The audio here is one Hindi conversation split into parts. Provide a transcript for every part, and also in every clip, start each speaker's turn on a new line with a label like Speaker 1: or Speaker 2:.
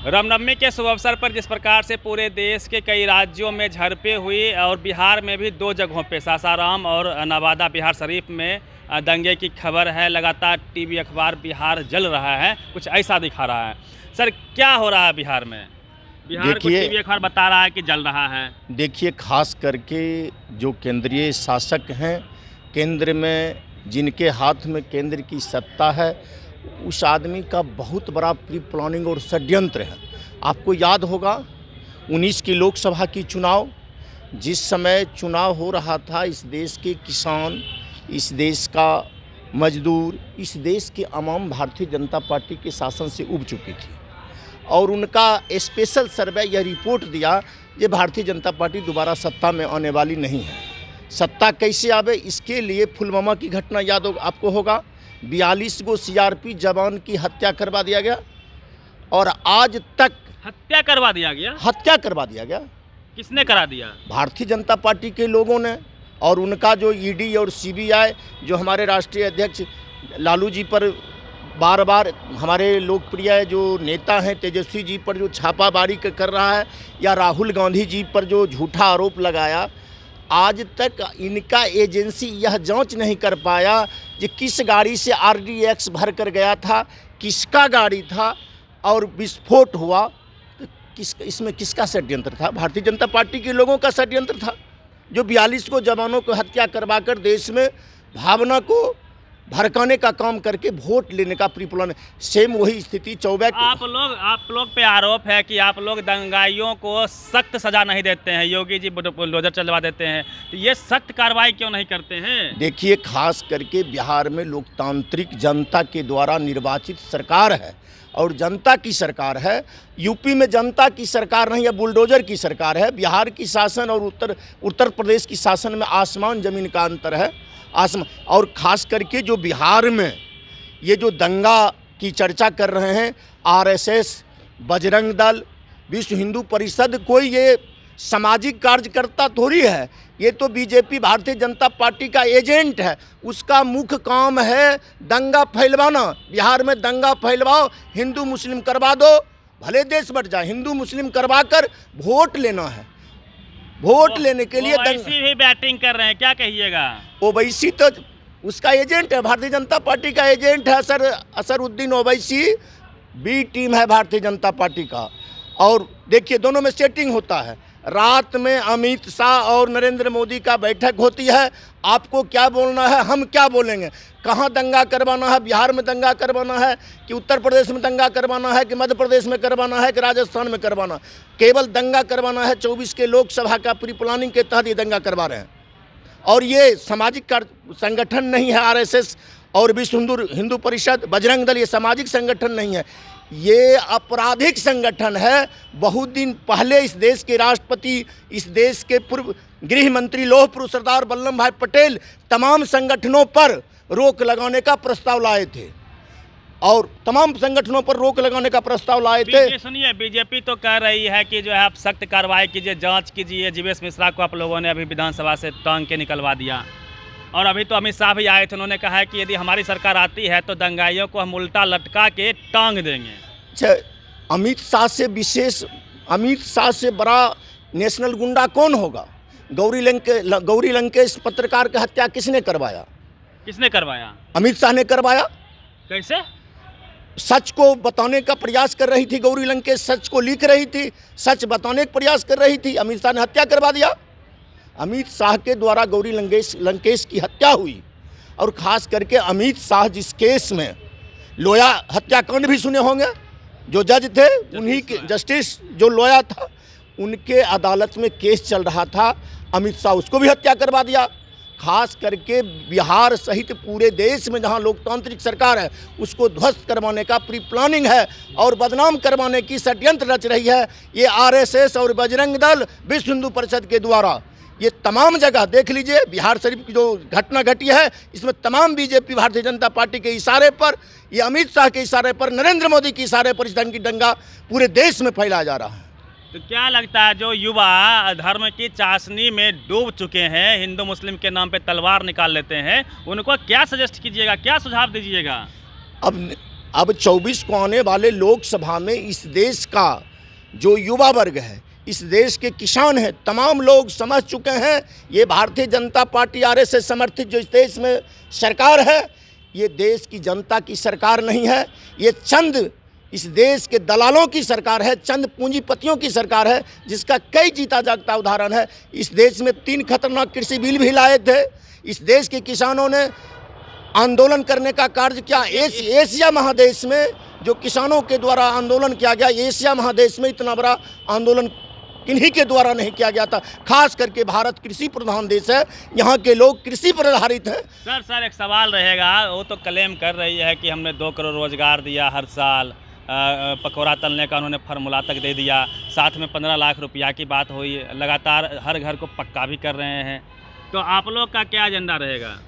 Speaker 1: रामनवमी के शुभ अवसर पर जिस प्रकार से पूरे देश के कई राज्यों में झड़पें हुई और बिहार में भी 2 जगहों पे सासाराम और नवादा बिहार शरीफ में दंगे की खबर है। लगातार टीवी अखबार बिहार जल रहा है, कुछ ऐसा दिखा रहा है। सर, क्या हो रहा है बिहार में? बिहार को टीवी अखबार बता रहा है कि जल रहा है।
Speaker 2: देखिए, खास करके जो केंद्रीय शासक हैं, केंद्र में जिनके हाथ में केंद्र की सत्ता है, उस आदमी का बहुत बड़ा प्री प्लानिंग और षड्यंत्र है। आपको याद होगा 19 की लोकसभा की चुनाव, जिस समय चुनाव हो रहा था, इस देश के किसान, इस देश का मजदूर, इस देश के अवाम भारतीय जनता पार्टी के शासन से उब चुकी थी और उनका स्पेशल सर्वे यह रिपोर्ट दिया कि भारतीय जनता पार्टी दोबारा सत्ता में आने वाली नहीं है। सत्ता कैसे आवे, इसके लिए पुलवामा की घटना याद आपको होगा। 42 गो सीआरपी जवान की हत्या करवा दिया गया और आज तक
Speaker 1: हत्या करवा दिया गया। किसने करा दिया? भारतीय
Speaker 2: जनता पार्टी के लोगों ने। और उनका जो ईडी और सीबीआई, जो हमारे राष्ट्रीय अध्यक्ष लालू जी पर बार बार, हमारे लोकप्रिय जो नेता हैं तेजस्वी जी पर जो छापामारी कर रहा है, या राहुल गांधी जी पर जो झूठा आरोप लगाया, आज तक इनका एजेंसी यह जांच नहीं कर पाया कि किस गाड़ी से आरडीएक्स भर कर गया था, किसका गाड़ी था और विस्फोट हुआ। तो इसमें किसका षड्यंत्र था? भारतीय जनता पार्टी के लोगों का षड्यंत्र था, जो 42 को जवानों को हत्या करवाकर देश में भावना को भड़काने का काम करके वोट लेने का प्री प्लान। सेम वही स्थिति 24।
Speaker 1: आप लोग पे आरोप है कि आप लोग दंगाइयों को सख्त सजा नहीं देते हैं। योगी जी बुलडोजर चलवा देते हैं, तो ये सख्त कार्रवाई क्यों नहीं करते हैं?
Speaker 2: देखिए, खास करके बिहार में लोकतांत्रिक जनता के द्वारा निर्वाचित सरकार है और जनता की सरकार है। यूपी में जनता की सरकार नहीं है, बुलडोजर की सरकार है। बिहार की शासन और उत्तर प्रदेश की शासन में आसमान ज़मीन का अंतर है। और ख़ास करके जो बिहार में ये जो दंगा की चर्चा कर रहे हैं, आरएसएस, बजरंग दल, विश्व हिंदू परिषद, कोई ये सामाजिक कार्यकर्ता थोड़ी है। ये तो बीजेपी भारतीय जनता पार्टी का एजेंट है। उसका मुख्य काम है दंगा फैलवाना। बिहार में दंगा फैलवाओ, हिंदू मुस्लिम करवा दो, भले देश बट जाए, हिंदू मुस्लिम करवा कर वोट लेना है। वोट लेने के लिए
Speaker 1: ओवैसी भी बैटिंग कर रहे हैं, क्या कहिएगा?
Speaker 2: ओवैसी तो उसका एजेंट है, भारतीय जनता पार्टी का एजेंट है। असरुद्दीन ओवैसी बी टीम है भारतीय जनता पार्टी का। और देखिए, दोनों में सेटिंग होता है। रात में अमित शाह और नरेंद्र मोदी का बैठक होती है। आपको क्या बोलना है, हम क्या बोलेंगे, कहाँ दंगा करवाना है, बिहार में दंगा करवाना है कि उत्तर प्रदेश में दंगा करवाना है कि मध्य प्रदेश में करवाना है कि राजस्थान में करवाना, केवल दंगा करवाना है। 24 के लोकसभा का प्री प्लानिंग के तहत ये दंगा करवा रहे हैं। और ये सामाजिक संगठन नहीं है। आरएसएस और विश्व हिंदू परिषद, बजरंग दल, ये सामाजिक संगठन नहीं है, ये आपराधिक संगठन है। बहुत दिन पहले इस देश के राष्ट्रपति, इस देश के पूर्व गृह मंत्री लौह पुरुष सरदार वल्लभ भाई पटेल तमाम संगठनों पर रोक लगाने का प्रस्ताव लाए थे और तमाम संगठनों पर रोक लगाने का प्रस्ताव लाए थे।
Speaker 1: सुनिए, बीजेपी तो कह रही है कि जो है आप सख्त कार्रवाई कीजिए, जांच कीजिए। जीवेश मिश्रा को आप लोगों ने अभी विधानसभा से टांग के निकलवा दिया और अभी तो अमित शाह भी आए थे। उन्होंने कहा है कि यदि हमारी सरकार आती है तो दंगाइयों को हम उल्टा लटका के टांग देंगे।
Speaker 2: अच्छा, अमित शाह से बड़ा नेशनल गुंडा कौन होगा? गौरी लंकेश पत्रकार की हत्या किसने करवाया? अमित शाह ने करवाया।
Speaker 1: कैसे?
Speaker 2: सच को बताने का प्रयास कर रही थी गौरी लंकेश, सच को लिख रही थी, सच बताने का प्रयास कर रही थी, अमित शाह ने हत्या करवा दिया। अमित शाह के द्वारा गौरी लंकेश की हत्या हुई। और ख़ास करके अमित शाह जिस केस में लोया हत्याकांड भी सुने होंगे, जो जज थे उन्हीं के, जस्टिस जो लोया था, उनके अदालत में केस चल रहा था। अमित शाह उसको भी हत्या करवा दिया। खास करके बिहार सहित पूरे देश में जहां लोकतांत्रिक सरकार है, उसको ध्वस्त करवाने का प्री प्लानिंग है और बदनाम करवाने की षड्यंत्र रच रही है ये आरएसएस और बजरंग दल, विश्व हिंदू परिषद के द्वारा। ये तमाम जगह देख लीजिए, बिहार शरीफ की जो घटना घटी है, इसमें तमाम बीजेपी भारतीय जनता पार्टी के इशारे पर, ये अमित शाह के इशारे पर, नरेंद्र मोदी के इशारे पर इस ढंग की दंगा पूरे देश में फैलाया जा रहा है।
Speaker 1: तो क्या लगता है जो युवा धर्म की चाशनी में डूब चुके हैं, हिंदू मुस्लिम के नाम पे तलवार निकाल लेते हैं, उनको क्या सजेस्ट कीजिएगा, क्या सुझाव दीजिएगा?
Speaker 2: अब 24 को आने वाले लोकसभा में इस देश का जो युवा वर्ग है, इस देश के किसान हैं, तमाम लोग समझ चुके हैं ये भारतीय जनता पार्टी आरएसएस समर्थित जो इस देश में सरकार है, ये देश की जनता की सरकार नहीं है। ये चंद इस देश के दलालों की सरकार है, चंद पूंजीपतियों की सरकार है, जिसका कई जीता जागता उदाहरण है। इस देश में 3 खतरनाक कृषि बिल भी लाए थे। इस देश के किसानों ने आंदोलन करने का कार्य किया। एशिया महादेश में जो किसानों के द्वारा आंदोलन किया गया, एशिया महादेश में इतना बड़ा आंदोलन किन्हीं के द्वारा नहीं किया गया था। खास करके भारत कृषि प्रधान देश है, यहाँ के लोग कृषि पर आधारित हैं।
Speaker 1: सर एक सवाल रहेगा, वो तो क्लेम कर रही है कि हमने 2 करोड़ रोजगार दिया हर साल, पकौड़ा तलने का उन्होंने फार्मूला तक दे दिया, साथ में 15 लाख रुपया की बात हुई, लगातार हर घर को पक्का भी कर रहे हैं। तो आप लोग का क्या एजेंडा रहेगा?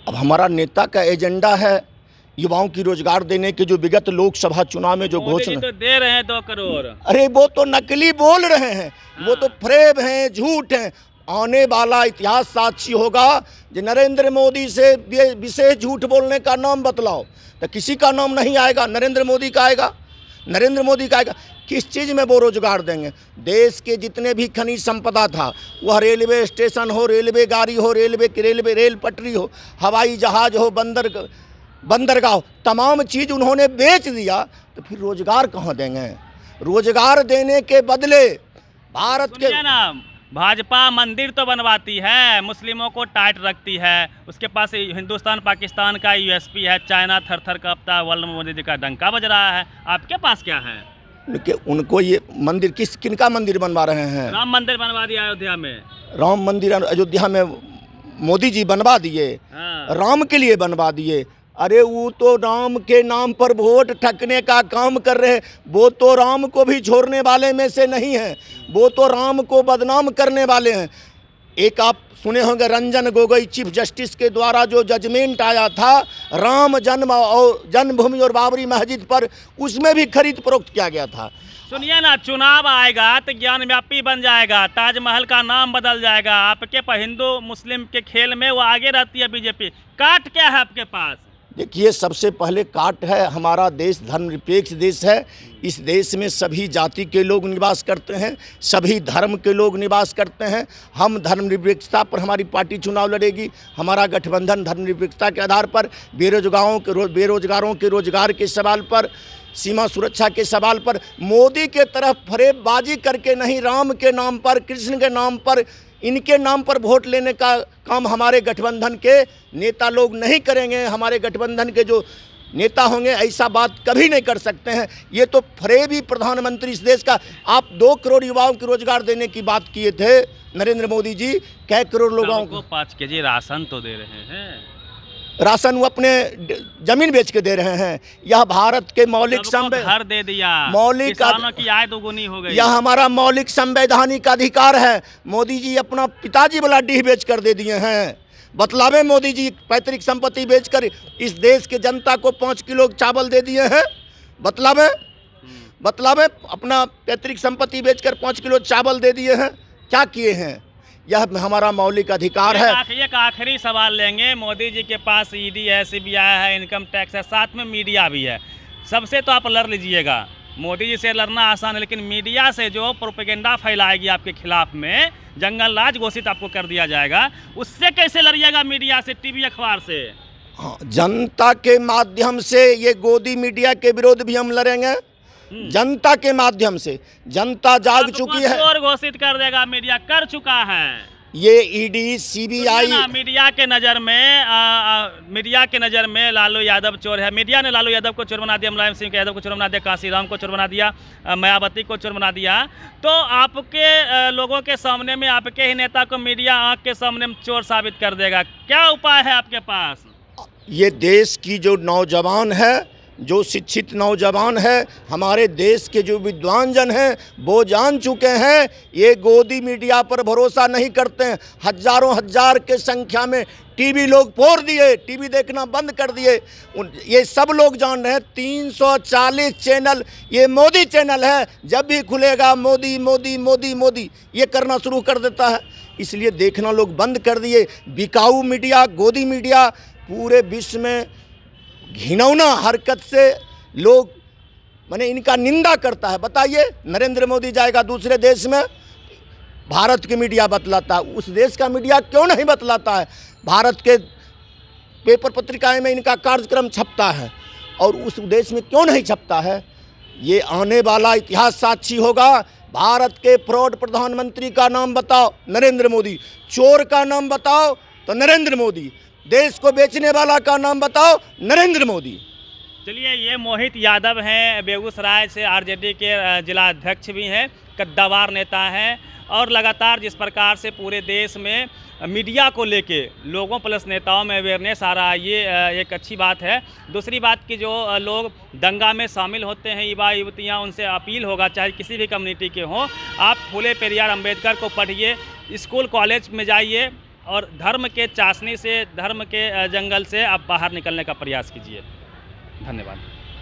Speaker 2: अब हमारा नेता का एजेंडा है युवाओं की रोजगार देने के, जो विगत लोकसभा चुनाव में जो घोषणा
Speaker 1: तो दे रहे हैं 2 करोड़।
Speaker 2: अरे वो तो नकली बोल रहे हैं, वो तो फ्रेब हैं, झूठ हैं। आने वाला इतिहास साक्षी होगा। जो नरेंद्र मोदी से विशेष झूठ बोलने का नाम बतलाओ तो किसी का नाम नहीं आएगा, नरेंद्र मोदी का आएगा। नरेंद्र मोदी का आएगा। किस चीज़ में वो रोजगार देंगे? देश के जितने भी खनिज संपदा था, वह रेलवे स्टेशन हो, रेलवे गाड़ी हो, रेल पटरी हो, हवाई जहाज हो, बंदरगाह हो, तमाम चीज़ उन्होंने बेच दिया। तो फिर रोजगार कहाँ देंगे? रोजगार देने के बदले भारत के
Speaker 1: ना भाजपा मंदिर तो बनवाती है, मुस्लिमों को टाइट रखती है, उसके पास हिंदुस्तान पाकिस्तान का यूएसपी है, चाइना थर कांपता, वर्ल्ड मोदी जी का डंका बज रहा है। आपके पास क्या है?
Speaker 2: उनको ये मंदिर किनका मंदिर बनवा रहे हैं?
Speaker 1: राम मंदिर बनवा दिया अयोध्या में।
Speaker 2: राम मंदिर अयोध्या में मोदी जी बनवा दिए, राम के लिए बनवा दिए। अरे वो तो राम के नाम पर वोट ठगने का काम कर रहे हैं। वो तो राम को भी छोड़ने वाले में से नहीं हैं, वो तो राम को बदनाम करने वाले हैं। एक आप सुने होंगे रंजन गोगोई चीफ जस्टिस के द्वारा जो जजमेंट आया था राम जन्मभूमि और बाबरी मस्जिद पर, उसमें भी खरीद फरोख्त किया गया था।
Speaker 1: सुनिए ना, चुनाव आएगा तो ज्ञानव्यापी बन जाएगा, ताजमहल का नाम बदल जाएगा। आपके पास हिंदू मुस्लिम के खेल में वो आगे रहती है बीजेपी। काट क्या है आपके पास?
Speaker 2: देखिए, सबसे पहले काट है, हमारा देश धर्मनिरपेक्ष देश है। इस देश में सभी जाति के लोग निवास करते हैं, सभी धर्म के लोग निवास करते हैं। हम धर्मनिरपेक्षता पर हमारी पार्टी चुनाव लड़ेगी। हमारा गठबंधन धर्मनिरपेक्षता के आधार पर, बेरोजगारों के रोजगार के सवाल पर, सीमा सुरक्षा के सवाल पर, मोदी के तरफ फरेबबाजी करके नहीं, राम के नाम पर, कृष्ण के नाम पर, इनके नाम पर वोट लेने का काम हमारे गठबंधन के नेता लोग नहीं करेंगे। हमारे गठबंधन के जो नेता होंगे ऐसा बात कभी नहीं कर सकते हैं। ये तो फरेबी प्रधानमंत्री इस देश का। आप 2 करोड़ युवाओं को रोजगार देने की बात किए थे नरेंद्र मोदी जी, कै करोड़ लोगों को
Speaker 1: 5 केजी राशन तो दे रहे हैं।
Speaker 2: राशन वो अपने जमीन बेच के दे रहे हैं। यह भारत के मौलिक
Speaker 1: घर दे दिया, किसानों की आय दोगुनी हो गई।
Speaker 2: यह हमारा मौलिक संवैधानिक अधिकार है। मोदी जी अपना पिताजी वाला डीह बेच कर दे दिए हैं। बतलावे मोदी जी पैतृक संपत्ति बेचकर इस देश के जनता को 5 किलो चावल दे दिए हैं। बतलावे अपना पैतृक संपत्ति बेचकर 5 किलो चावल दे दिए हैं। क्या किए हैं? यह हमारा मौलिक अधिकार है।
Speaker 1: एक आखिरी सवाल लेंगे। मोदी जी के पास ईडी है, सीबीआई है, इनकम टैक्स है, साथ में मीडिया भी है। सबसे तो आप लड़ लीजिएगा। मोदी जी से लड़ना आसान है, लेकिन मीडिया से जो प्रोपेगेंडा फैलाएगी आपके खिलाफ में, जंगल राज घोषित आपको कर दिया जाएगा, उससे कैसे लड़िएगा? मीडिया से, टीवी अखबार से?
Speaker 2: हाँ, जनता के माध्यम से ये गोदी मीडिया के विरोध भी हम लड़ेंगे। जनता के माध्यम से। जनता जाग चुकी है।
Speaker 1: चोर घोषित कर देगा, मीडिया कर चुका है।
Speaker 2: ये ईडी सीबीआई
Speaker 1: मीडिया के नज़र में लालू यादव चोर है। मीडिया ने लालू यादव को चोर बना दिया, मुलायम सिंह यादव को चोर बना दिया, काशीराम को चोर बना दिया, मायावती को चोर बना दिया। तो आपके लोगों के सामने में, आपके ही नेता को मीडिया आंख के सामने चोर साबित कर देगा। क्या उपाय है आपके पास?
Speaker 2: ये देश की जो नौजवान है, जो शिक्षित नौजवान है, हमारे देश के जो विद्वान जन हैं, वो जान चुके हैं ये गोदी मीडिया पर भरोसा नहीं करते हैं। हजारों हजार के संख्या में टीवी लोग फोड़ दिए, टीवी देखना बंद कर दिए। ये सब लोग जान रहे हैं 340 चैनल ये मोदी चैनल है, जब भी खुलेगा मोदी मोदी मोदी मोदी ये करना शुरू कर देता है, इसलिए देखना लोग बंद कर दिए। बिकाऊ मीडिया, गोदी मीडिया पूरे विश्व में घिनौना हरकत से लोग माने इनका निंदा करता है। बताइए, नरेंद्र मोदी जाएगा दूसरे देश में, भारत की मीडिया बतलाता है, उस देश का मीडिया क्यों नहीं बतलाता है? भारत के पेपर पत्रिकाएं में इनका कार्यक्रम छपता है और उस देश में क्यों नहीं छपता है? ये आने वाला इतिहास साक्षी होगा। भारत के फ्रॉड प्रधानमंत्री का नाम बताओ, नरेंद्र मोदी। चोर का नाम बताओ तो नरेंद्र मोदी। देश को बेचने वाला का नाम बताओ, नरेंद्र मोदी।
Speaker 1: चलिए, ये मोहित यादव हैं, बेगूसराय से आरजेडी के जिला अध्यक्ष भी हैं, कद्दावार नेता हैं और लगातार जिस प्रकार से पूरे देश में मीडिया को लेके लोगों प्लस नेताओं में अवेयरनेस आ रहा है, ये एक अच्छी बात है। दूसरी बात कि जो लोग दंगा में शामिल होते हैं, युवा युवतियाँ, उनसे अपील होगा, चाहे किसी भी कम्युनिटी के हों, आप फूले पेरियार अम्बेडकर को पढ़िए, स्कूल कॉलेज में जाइए और धर्म के चाशनी से, धर्म के जंगल से आप बाहर निकलने का प्रयास कीजिए। धन्यवाद।